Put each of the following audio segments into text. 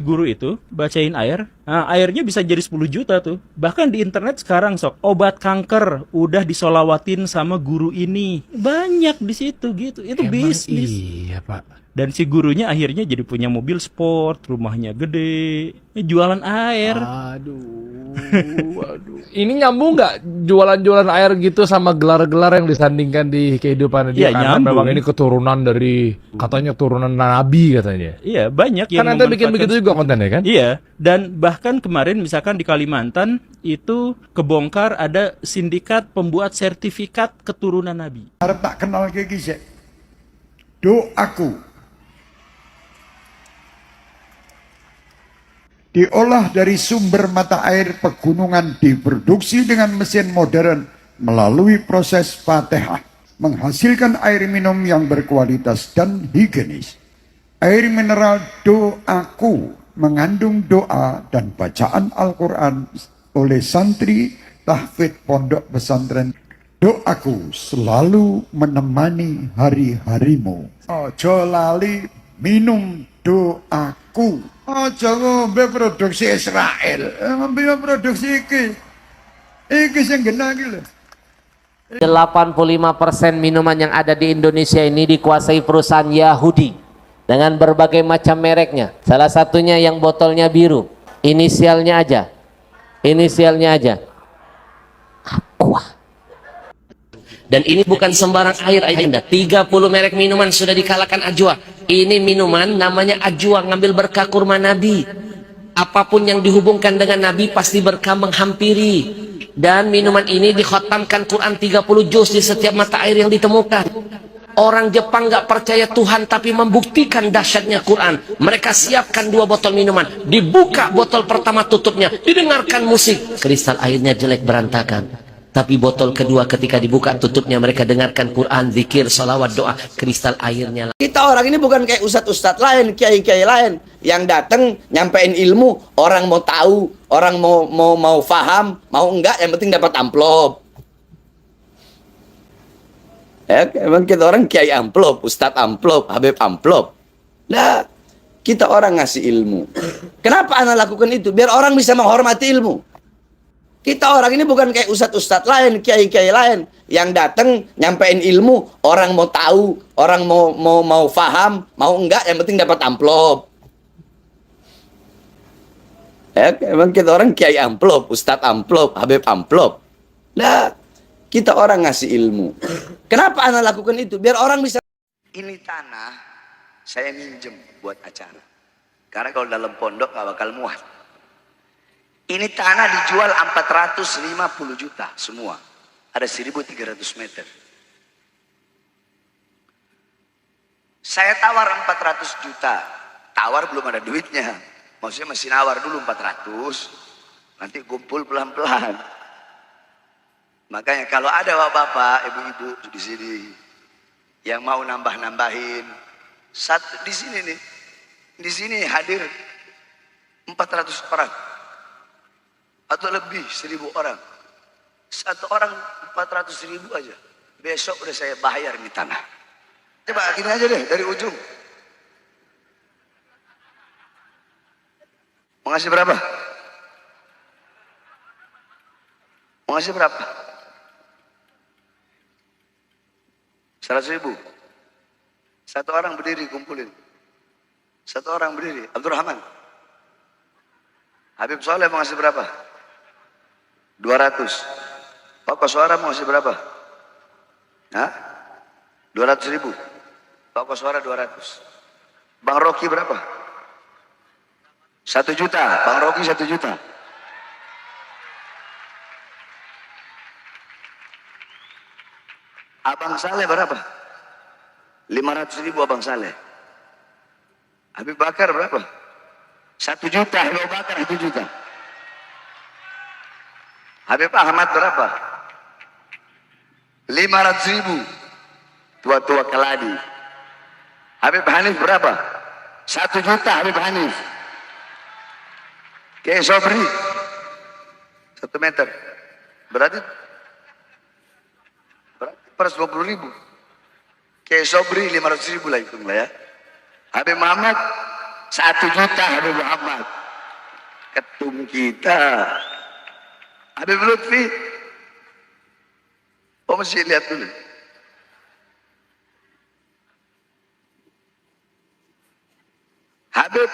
guru itu bacain air, nah, airnya bisa jadi 10 juta tuh. Bahkan di internet sekarang sok obat kanker udah disolawatin sama guru ini. Banyak di situ gitu. Itu Emang bisnis. iya, Pak. Dan si gurunya akhirnya jadi punya mobil sport, rumahnya gede, jualan air. Aduh. Ini nyambung nggak jualan-jualan air gitu sama gelar-gelar yang disandingkan di kehidupan dia? Iya, Karena memang nyambung. ini keturunan dari, katanya turunan Nabi katanya. Iya, banyak yang Kan anda bikin memanfaatkan. begitu juga kontennya kan? Iya, dan bahkan kemarin misalkan di Kalimantan itu kebongkar ada sindikat pembuat sertifikat keturunan Nabi. Arep tak kenal ke iki sik. Doaku diolah dari sumber mata air pegunungan, diproduksi dengan mesin modern melalui proses Fatihah, menghasilkan air minum yang berkualitas dan higienis. Air mineral Doaku mengandung doa dan bacaan Al-Quran oleh santri tahfidz pondok pesantren. Doaku selalu menemani hari-harimu. Ojo lali minum doaku. Ojo ngombe produksi Israel. Ngombe produksi iki. Iki sing genah iki lho. 85% minuman yang ada di Indonesia ini dikuasai perusahaan Yahudi dengan berbagai macam mereknya. Salah satunya yang botolnya biru, inisialnya aja Aqua. Dan ini bukan sembarang air Ayanda. 30 merek minuman sudah dikalahkan Ajwa. Ini minuman namanya Ajwa, ngambil berkah kurma Nabi. Apapun yang dihubungkan dengan Nabi pasti berkah menghampiri. Dan minuman ini dikhatamkan Quran 30 juz di setiap mata air yang ditemukan. Orang Jepang nggak percaya Tuhan tapi membuktikan dahsyatnya Quran. Mereka siapkan 2 botol minuman. Dibuka botol pertama tutupnya. Didengarkan musik. Kristal airnya jelek berantakan. Tapi botol kedua ketika dibuka tutupnya mereka dengarkan Quran, zikir, salawat, doa. Kristal airnya. Kita orang ini bukan kayak ustadz-ustadz lain, kiai-kiai lain yang datang nyampein ilmu, orang mau tahu, orang mau paham, mau enggak, yang penting dapat amplop. Ya, emang kita orang kiai amplop, ustadz amplop, habib amplop. Nah, kita orang ngasih ilmu. Kenapa anak lakukan itu? Biar orang bisa menghormati ilmu. Kita orang ini bukan kayak ustadz-ustadz lain, kiai-kiai lain yang datang nyampein ilmu, orang mau tahu, orang mau paham, mau enggak, yang penting dapat amplop. Ya, emang kita orang kiai amplop, ustadz amplop, habib amplop. Nah, kita orang ngasih ilmu. Kenapa anak lakukan itu? Biar orang bisa. Ini tanah saya minjem buat acara. Karena kalau dalam pondok gak bakal muat. Ini tanah dijual 450 juta semua. Ada 1.300 meter. Saya tawar 400 juta. Tawar belum ada duitnya. Maksudnya masih nawar dulu 400. Nanti kumpul pelan-pelan. Makanya kalau ada bapak-bapak, ibu-ibu di sini yang mau nambah-nambahin, satu di sini nih. Di sini hadir 400 orang. Atau lebih 1.000 orang. Satu orang 400.000 aja. Besok udah saya bayar nih tanah. Coba gini aja deh dari ujung. Mau ngasih berapa? Mau ngasih berapa? 100.000. Satu orang berdiri kumpulin. Satu orang berdiri. Abdurrahman. Habib Soleh mau ngasih berapa? 200. Pak Koswara mau ngasih berapa? Hah? 200.000. Pak Koswara 200. Bang Rocky berapa? 1 juta. Bang Rocky 1 juta. Abang Saleh berapa? 500.000 Abang Saleh. Habib Bakar berapa? 1 juta. Habib Bakar 1 juta. Habib Ahmad berapa? 500.000. Tua-tua keladi. Habib Hanif berapa? 1 juta Habib Hanif. Kiai Sobri 1 meter. Berarti per 20.000. Kiai Sobri 500.000 lah hitunglah ya. Habib Muhammad 1 juta Habib Muhammad. ketum kita Habib Lutfi. Oh, mesti lihat dulu. Habib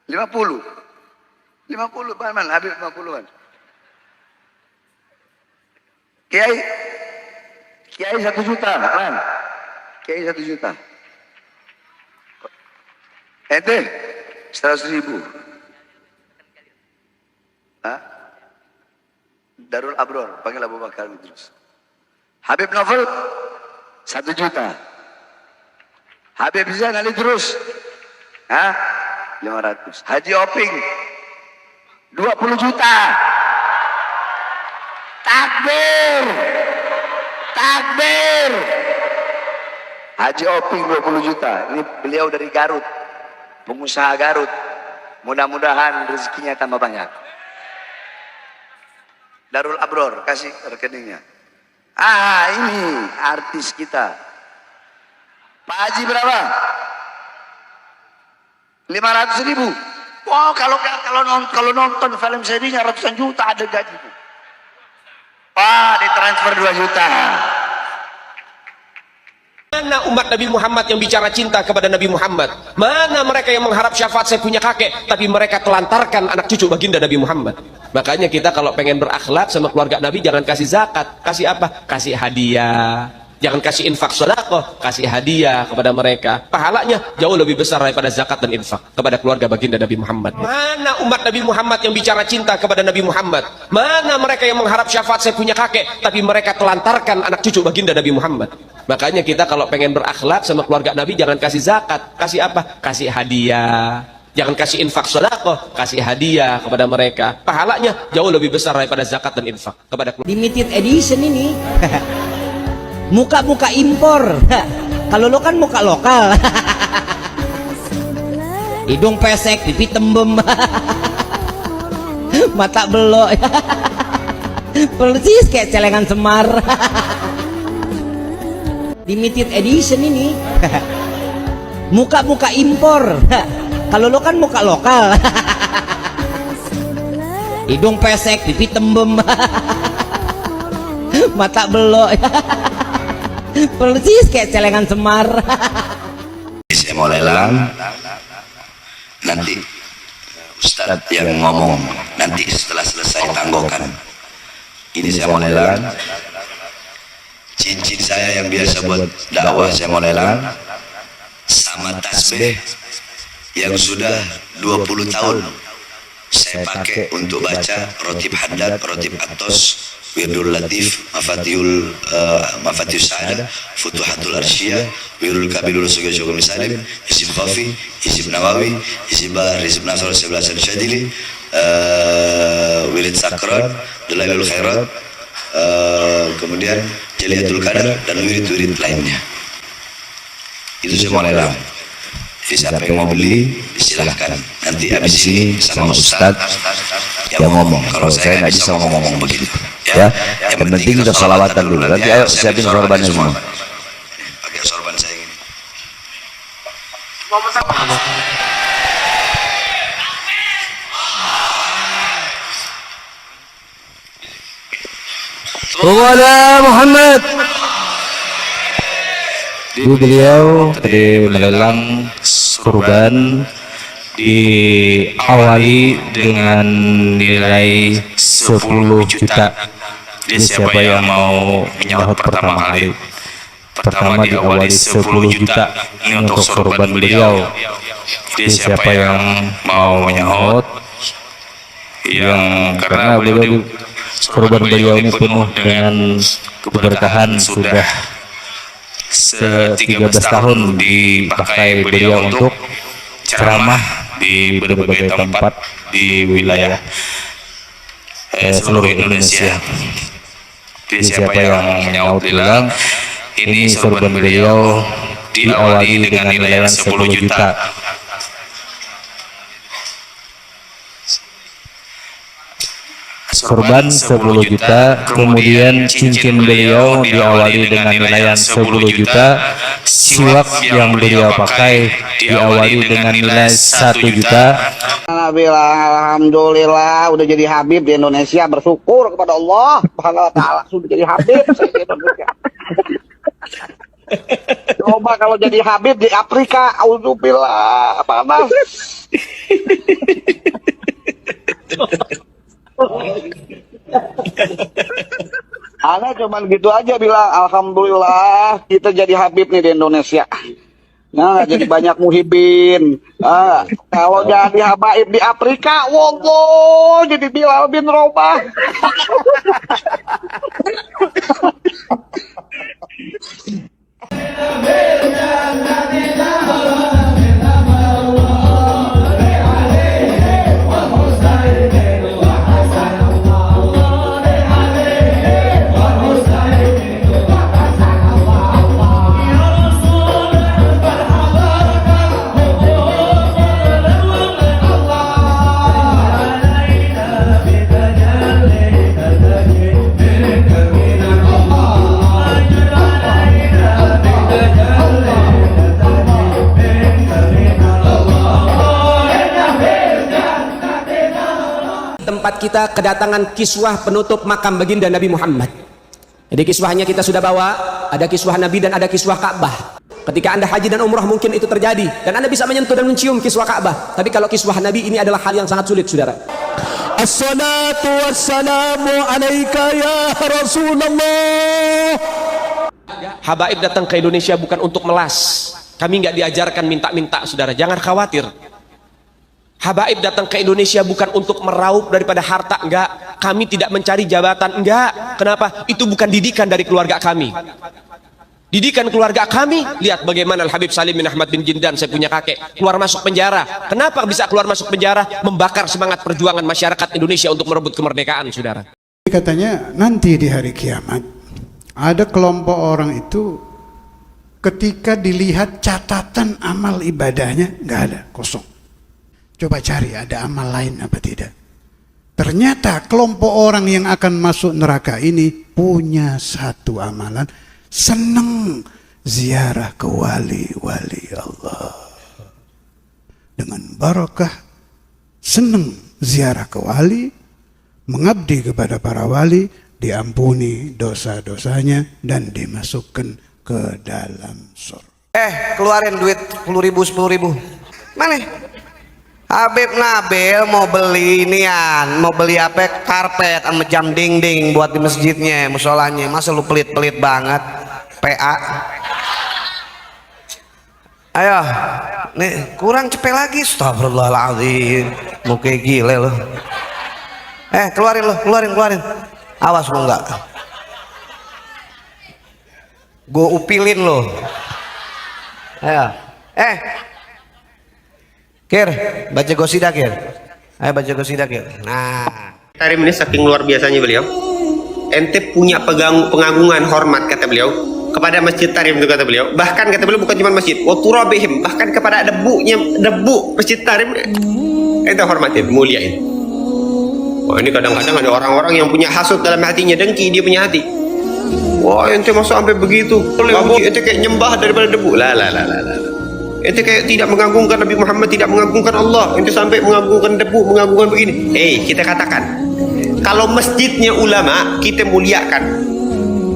50 mana Habib 50-an. Kiai 1 juta kan? Kiai 1 juta. Ente 100.000. Hah? Darul Abror, panggil Abu Bakar terus. Habib Novel 1 juta. Habib Zain Ali terus. Hah? 500. Haji Oping 20 juta. Takbir. Takbir. Haji Oping 20 juta. Ini beliau dari Garut. Pengusaha Garut. Mudah-mudahan rezekinya tambah banyak. Darul Abror kasih rekeningnya. Ini artis kita. Pak Haji berapa? 500.000. Wow, kalau nonton film serinya ratusan juta ada gaji. Wah, ditransfer 2 juta. Mana umat Nabi Muhammad yang bicara cinta kepada Nabi Muhammad? Mana mereka yang mengharap syafaat saya punya kakek, tapi mereka telantarkan anak cucu baginda Nabi Muhammad? Makanya kita kalau pengen berakhlak sama keluarga Nabi, jangan kasih zakat. Kasih apa? Kasih hadiah. Jangan kasih infak sedekah, kasih hadiah kepada mereka. Pahalanya jauh lebih besar daripada zakat dan infak kepada keluarga baginda Nabi Muhammad. Mana umat Nabi Muhammad yang bicara cinta kepada Nabi Muhammad? Mana mereka yang mengharap syafaat saya punya kakek, tapi mereka telantarkan anak cucu baginda Nabi Muhammad? Makanya kita kalau pengen berakhlak sama keluarga Nabi, jangan kasih zakat. Kasih apa? Kasih hadiah. Jangan kasih infak sedekah, kasih hadiah kepada mereka. Pahalanya jauh lebih besar daripada zakat dan infak kepada keluarga. Limited edition ini. Muka-muka impor. Kalau lo kan muka lokal. Hidung pesek, pipi tembem. Mata belok. Persis kayak celengan Semar. Limited edition ini. Muka-muka impor. Kalau lo kan muka lokal. Hidung pesek, pipi tembem. Mata belok. Persis kayak celengan Semar. Saya mau lelang. Nanti Ustadz yang ngomong. Nanti setelah selesai tanggokan. Ini saya mau lelang. Cincin saya yang biasa buat dakwah saya mau lelang. Sama tasbih yang sudah 20 tahun saya pakai untuk baca rotib haddad, rotib atos, Wirdul Latif, Mafatihus Sa'adah, Futuhatul Arsyiyah, Wirdul Kabilul Suga Syukur Misalim, Isib Khafi, Isib Nawawi, Isib Bahar, Isib Nasr, Isib Hasan Syadili, Wirid Sakran, Dalailul Khairat, kemudian Jaliyatul Qadar, dan wirid-wirid lainnya. Itu semua lelang. Jadi siapa yang mau beli, silahkan. Nanti habis ini sama Ustadz yang ngomong. Kalau saya nggak bisa ngomong begitu. Ya, yang penting kita salawatan dulu. Nanti ayo siapin sorbannya semua. Pakai sorban saya ini. Kepada Muhammad. Ibu beliau tadi melelang kurban diawali dengan nilai 10 juta. Jadi siapa yang mau menyahut pertama kali? Pertama diawali 10 juta. Ini untuk kurban beliau. Jadi siapa yang mau menyahut? Karena beliau kurban beliau ini penuh dengan keberkahan, sudah 13 tahun dipakai beliau untuk ceramah di berbagai tempat di wilayah seluruh Indonesia. Jadi siapa yang menyaut bilang ini sorban beliau diawali dengan nilai 10 juta. Korban 10 juta, kemudian cincin beliau diawali dengan nilai 10 juta, siwak yang beliau pakai diawali dengan nilai 1 juta. bilang alhamdulillah udah jadi Habib di Indonesia, bersyukur kepada Allah Subhanahu wa taala sudah jadi Habib saya di Indonesia. Coba kalau jadi Habib di Afrika, auzubillah, panas. Ana cuman gitu aja bilang alhamdulillah kita jadi Habib nih di Indonesia. Nah, jadi banyak muhibin. Kalau jadi habaib di Afrika, wallah jadi Bilal bin Rabah. Tempat kita kedatangan kiswah penutup makam baginda Nabi Muhammad. Jadi kiswahnya kita sudah bawa, ada kiswah Nabi dan ada kiswah Ka'bah. Ketika Anda haji dan umrah mungkin itu terjadi dan Anda bisa menyentuh dan mencium kiswah Ka'bah. Tapi kalau kiswah Nabi ini adalah hal yang sangat sulit, saudara. Assalatu wassalamu alaika ya Rasulullah. Habaib datang ke Indonesia bukan untuk melas. Kami nggak diajarkan minta-minta, saudara. Jangan khawatir. Habaib datang ke Indonesia bukan untuk meraup daripada harta, enggak. Kami tidak mencari jabatan, enggak. Kenapa? Itu bukan didikan dari keluarga kami. Didikan keluarga kami, lihat bagaimana Al-Habib Salim bin Ahmad bin Jindan, saya punya kakek, keluar masuk penjara. Kenapa bisa keluar masuk penjara? Membakar semangat perjuangan masyarakat Indonesia untuk merebut kemerdekaan, saudara. Katanya nanti di hari kiamat ada kelompok orang itu ketika dilihat catatan amal ibadahnya nggak ada, kosong. Coba cari ada amal lain apa tidak. Ternyata kelompok orang yang akan masuk neraka ini punya satu amalan, senang ziarah ke wali-wali Allah. Dengan barakah, senang ziarah ke wali, mengabdi kepada para wali, diampuni dosa-dosanya dan dimasukkan ke dalam surga. Keluarin duit 10.000. Mana? Habib Nabil mau beli inian, mau beli apa? Karpet sama jam dinding buat di masjidnya, musolanya. Masa lu pelit-pelit banget? PA. Ayo, nih kurang cepet lagi. Astagfirullahaladzim, mau kayak gile lo. Keluarin lo, keluarin. Awas lo enggak. Gue upilin lo. Ayo, Kir, baca gosida Kir. Ayo baca gosida Kir. Nah, Tarim ini saking luar biasanya beliau. Ente punya pengagungan hormat kata beliau kepada Masjid Tarim itu kata beliau. Bahkan kata beliau bukan cuma masjid, wa turabihim, bahkan kepada debu Masjid Tarim itu hormatin, muliain. Wah, ini kadang-kadang ada orang-orang yang punya hasud dalam hatinya, dengki dia punya hati. Wah, ente masuk sampai begitu. Ente kayak nyembah daripada debu. Lah. Ente kayak tidak mengagungkan Nabi Muhammad, tidak mengagungkan Allah. Ente sampai mengagungkan debu, mengagungkan begini. Kita katakan, kalau masjidnya ulama kita muliakan,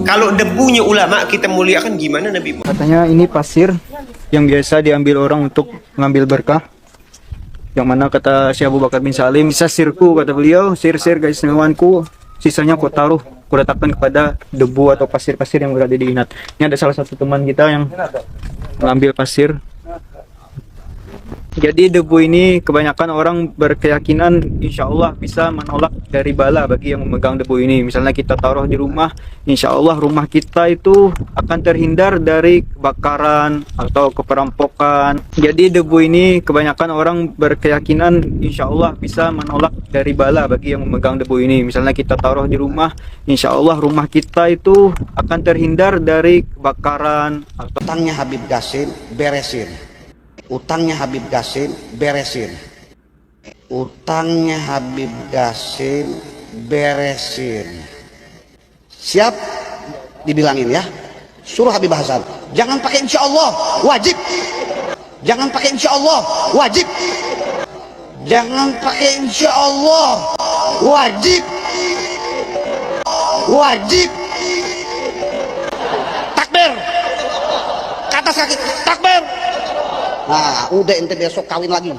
kalau debunya ulama kita muliakan, gimana Nabi Muhammad? Katanya ini pasir yang biasa diambil orang untuk mengambil berkah. Yang mana kata Syekh Abu Bakar bin Salim, sisa sirku kata beliau, sir-sir guys newanku, sisanya kau taruh, kau letakkan kepada debu atau pasir-pasir yang berada di inat. Ini ada salah satu teman kita yang mengambil pasir. Jadi debu ini kebanyakan orang berkeyakinan insya Allah bisa menolak dari bala bagi yang memegang debu ini. Misalnya kita taruh di rumah, insya Allah rumah kita itu akan terhindar dari kebakaran atau keperampokan. Jadi debu ini kebanyakan orang berkeyakinan insya Allah bisa menolak dari bala bagi yang memegang debu ini. Misalnya kita taruh di rumah, insya Allah rumah kita itu akan terhindar dari kebakaran. utangnya Habib Qasim beresin. Utangnya Habib Qasim beresin. Utangnya Habib Qasim beresin. Siap? Dibilangin ya. Suruh Habib Hasan. Jangan pakai insya Allah, wajib. Jangan pakai insya Allah, wajib. Jangan pakai insya Allah. Wajib. Wajib. Takbir. Kata sakit. Takbir. Nah, udah ente besok kawin lagi.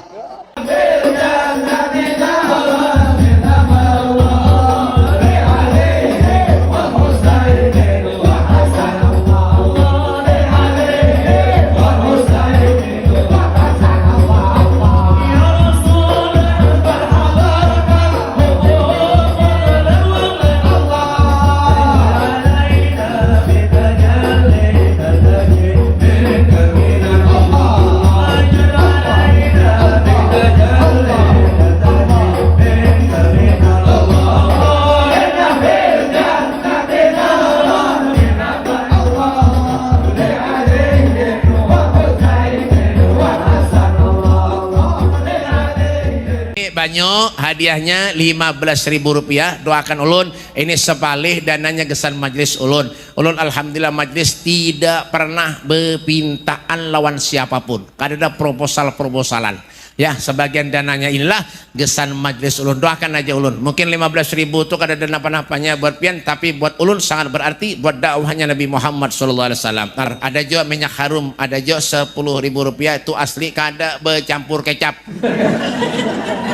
Banyu hadiahnya Rp15.000. Doakan ulun ini sepalih dananya gesan majlis ulun. Ulun alhamdulillah majlis tidak pernah berpintaan lawan siapapun. Kada ada proposal-proposalan. Ya, sebagian dananya inilah gesan majlis ulun. Doakan aja ulun. Mungkin 15.000 itu kada ada napa-napanya buat pian, tapi buat ulun sangat berarti buat dakwahnya Nabi Muhammad SAW. Ada juga minyak harum, ada juga Rp10.000 itu asli kada bercampur kecap.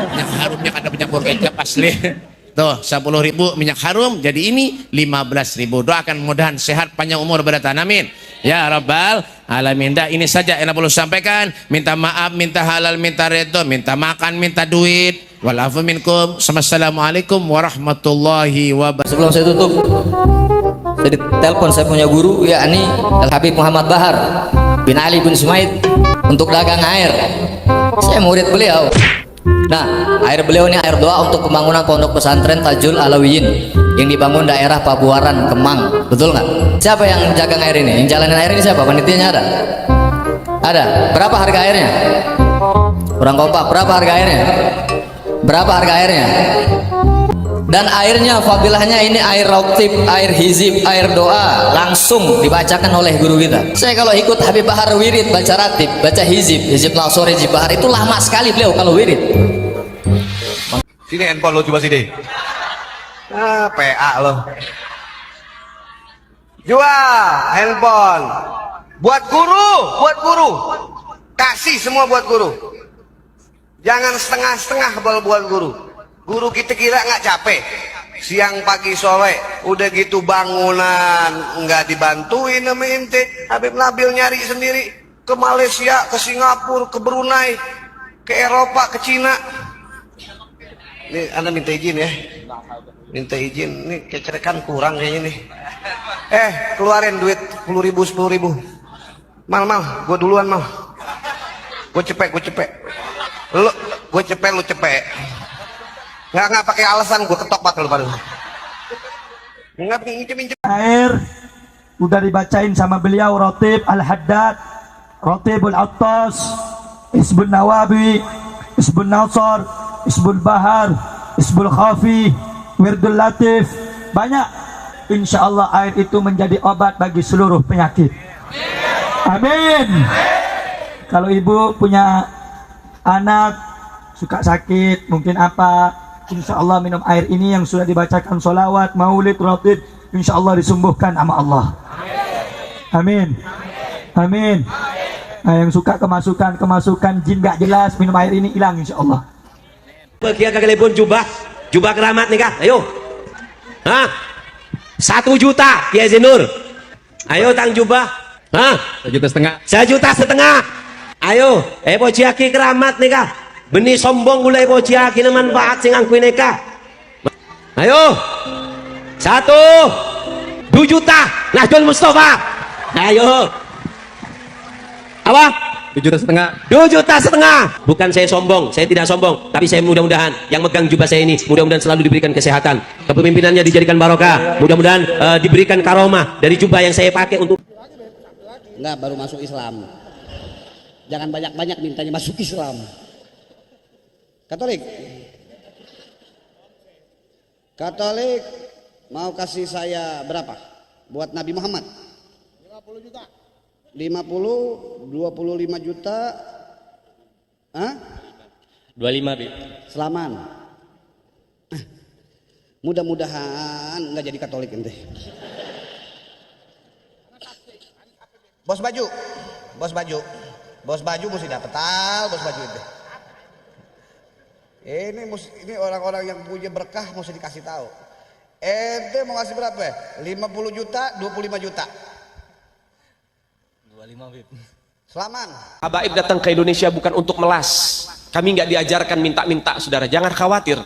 Minyak harumnya kada bercampur kecap asli. Tuh 10.000 minyak harum, jadi ini 15.000. Doakan mudahan sehat panjang umur beratan, amin ya rabbal alamin. Dah, ini saja yang perlu sampaikan. Minta maaf, minta halal, minta redho, minta makan, minta duit. Walafu minkum. Assalamualaikum warahmatullahi wabarakatuh. Sebelum saya tutup, saya ditelepon saya punya guru, yakni Al Habib Muhammad Bahar bin Ali bin Sumaid, untuk dagang air. Saya murid beliau. Nah, air beliau ini air doa untuk pembangunan pondok pesantren Tajul Alawiyin yang dibangun daerah Pabuaran, Kemang. Betul nggak? Siapa yang jaga air ini? Yang jalanin air ini siapa? Panitianya ada? Ada. Berapa harga airnya? Kurang kompak. Berapa harga airnya? Berapa harga airnya? Dan airnya, fadilahnya ini air rautib, air hizib, air doa, langsung dibacakan oleh guru kita. Saya kalau ikut Habib Bahar wirid, baca ratib, baca hizib, hizib Nasor, hizib Bahar, itu lama sekali beliau kalau wirid. Sini handphone lo, coba sini. Ah, PA lo. Jual handphone. Buat guru. Kasih semua buat guru. Jangan setengah-setengah buat guru. Guru kita kira nggak capek, siang pagi sore udah gitu bangunan nggak dibantuin sama ente. Habib Nabil nyari sendiri ke Malaysia, ke Singapura, ke Brunei, ke Eropa, ke Cina. Ini Anda minta izin ya, minta izin. Ini kecerekan kurang kayaknya nih. Keluarin duit 10.000. Mal, gue duluan mal. Gue cepet. Gue cepet, lu cepet. Nggak pakai alasan, gue ketok pat lu pada. Nggak minjem. Air udah dibacain sama beliau, Rotib Al-Haddad, Rotibul Attas, Isbul Nawawi, Isbul Nasar, Isbul Bahar, Isbul Khafi, Wirdul Latif. Banyak. Insya Allah air itu menjadi obat bagi seluruh penyakit. Amin. Kalau ibu punya anak suka sakit, mungkin apa, insya Allah minum air ini yang sudah dibacakan sholawat, maulid, rotib, insya Allah disembuhkan sama Allah. Amin. Amin. Nah, yang suka kemasukan jin gak jelas, minum air ini hilang insya Allah. Bagian kagalipun jubah keramat nih kak, ayo. 1 juta Kiai Zinur. Ayo tang jubah. 1,5 juta. 1,5 juta. Ayo, pojiaki keramat nih kak. Benih sombong gulai pojiaki na manfaat sing angkuin eka. Ayo. 2 juta. Nahdlatul Mustafa. Ayo. Apa? 2,5 juta. Bukan saya sombong, saya tidak sombong, tapi saya mudah-mudahan yang megang jubah saya ini mudah-mudahan selalu diberikan kesehatan, kepemimpinannya dijadikan barokah, mudah-mudahan diberikan karomah dari jubah yang saya pakai untuk. Enggak, baru masuk Islam. Jangan banyak-banyak mintanya masuk Islam. Katolik mau kasih saya berapa buat Nabi Muhammad? 50 juta. 50, 25 juta, 25 Bib. Selaman. Mudah-mudahan nggak jadi Katolik ente. Bos baju, bos baju, bos baju mesti dapat bos baju itu. Ini orang-orang yang punya berkah mesti dikasih tahu. Ente mau ngasih berapa ya? 50 juta, 25 juta. 25 Bib. Selaman. Habaib datang ke Indonesia bukan untuk melas. Kami nggak diajarkan minta-minta, saudara. Jangan khawatir.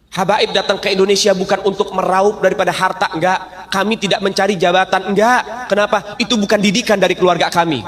Habaib datang ke Indonesia bukan untuk meraup daripada harta, enggak. Kami tidak mencari jabatan, enggak. Kenapa? Itu bukan didikan dari keluarga kami.